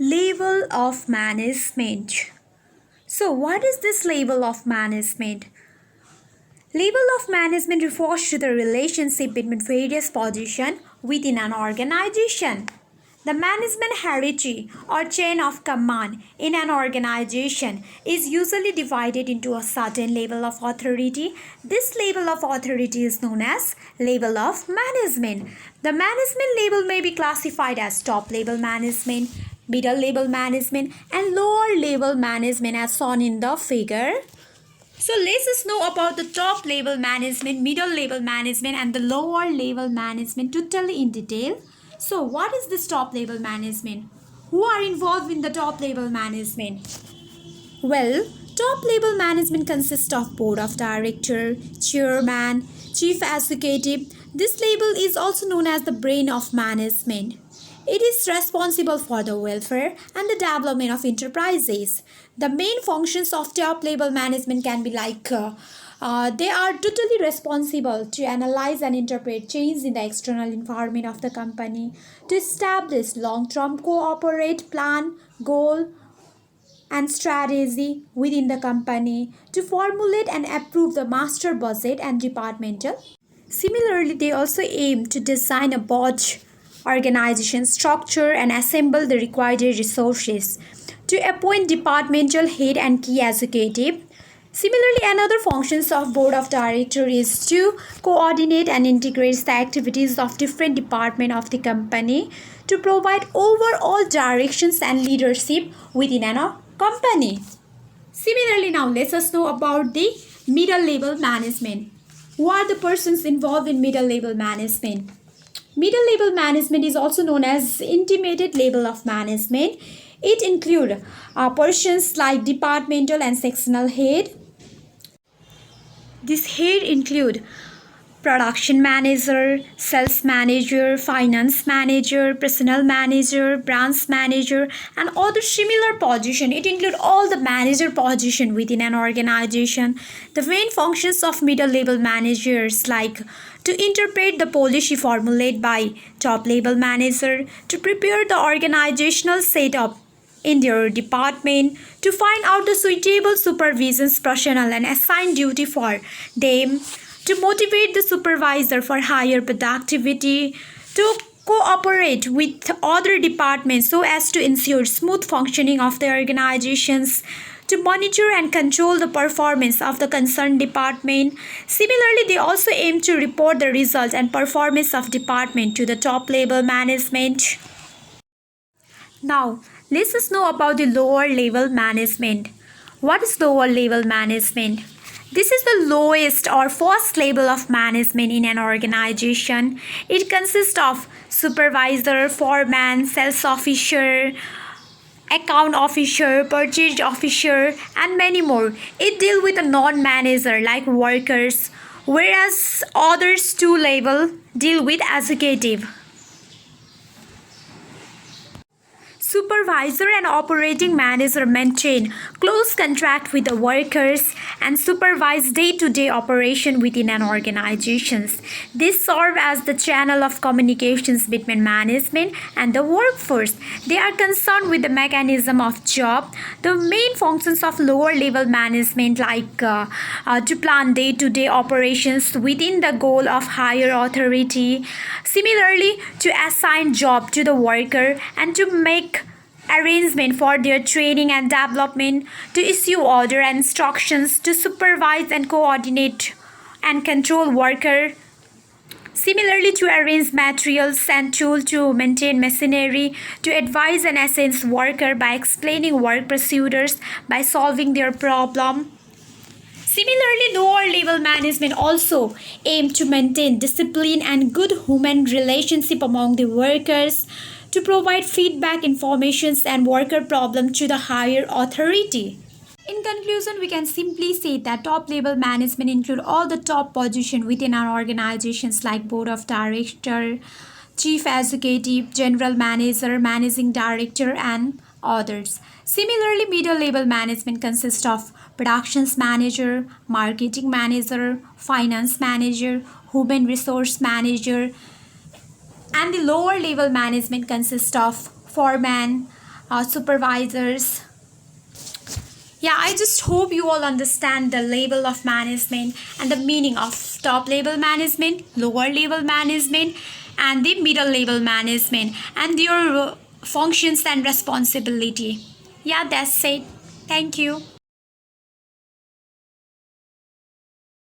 Level of management. So, what is this level of management? Level of management refers to the relationship between various positions within an organization. The management hierarchy or chain of command in an organization is usually divided into a certain level of authority. This level of authority is known as level of management. The management level may be classified as top level management, middle level management, and lower level management as shown in the figure. So let's just know about the top level management, middle level management, and the lower level management totally in detail. So what is this top level management? Who are involved in the top level management? Well, top level management consists of board of director, chairman, chief executive. This level is also known as the brain of management. It is responsible for the welfare and the development of enterprises. The main functions of top level management can be they are totally responsible to analyze and interpret changes in the external environment of the company, to establish long-term cooperate plan, goal, and strategy within the company, to formulate and approve the master budget and departmental. Similarly, they also aim to design a board organization structure and assemble the required resources, to appoint departmental head and key executive. Similarly, another functions of board of director is to coordinate and integrate the activities of different departments of the company, to provide overall directions and leadership within a company. Similarly, now let us know about the middle level management. Who are the persons involved in middle level management? Middle level management is also known as intermediate level of management. It includes persons like departmental and sectional head. This head include production manager, sales manager, finance manager, personnel manager, branch manager, and other similar position. It includes all the manager position within an organization. The main functions of middle level managers like to interpret the policy formulated by top level manager, to prepare the organizational setup in their department, to find out the suitable supervisions personnel and assign duty for them, to motivate the supervisor for higher productivity, to cooperate with other departments so as to ensure smooth functioning of the organizations, to monitor and control the performance of the concerned department. Similarly, they also aim to report the results and performance of department to the top level management. Now, let's just know about the lower level management. What is lower level management? This is the lowest or first level of management in an organization. It consists of supervisor, foreman, sales officer, account officer, purchase officer, and many more. It deals with a non-manager like workers, whereas others two level deal with executive. Supervisor and operating manager maintain close contact with the workers and supervise day-to-day operation within an organization. These serve as the channel of communications between management and the workforce. They are concerned with the mechanism of job. The main functions of lower level management to plan day-to-day operations within the goal of higher authority. Similarly, to assign job to the worker and to make arrangement for their training and development, to issue order and instructions, to supervise and coordinate and control worker. Similarly, to arrange materials and tools, to maintain machinery, to advise and assist worker by explaining work procedures, by solving their problem. Similarly, lower level management also aim to maintain discipline and good human relationship among the workers, to provide feedback, informations, and worker problem to the higher authority. In conclusion, we can simply say that top level management include all the top position within our organizations like board of director, chief executive, general manager, managing director, and others. Similarly, middle level management consists of productions manager, marketing manager, finance manager, human resource manager, and the lower level management consists of foreman, supervisors. Yeah, I just hope you all understand the level of management and the meaning of top level management, lower level management, and the middle level management, and their functions and responsibility. Yeah, that's it. Thank you.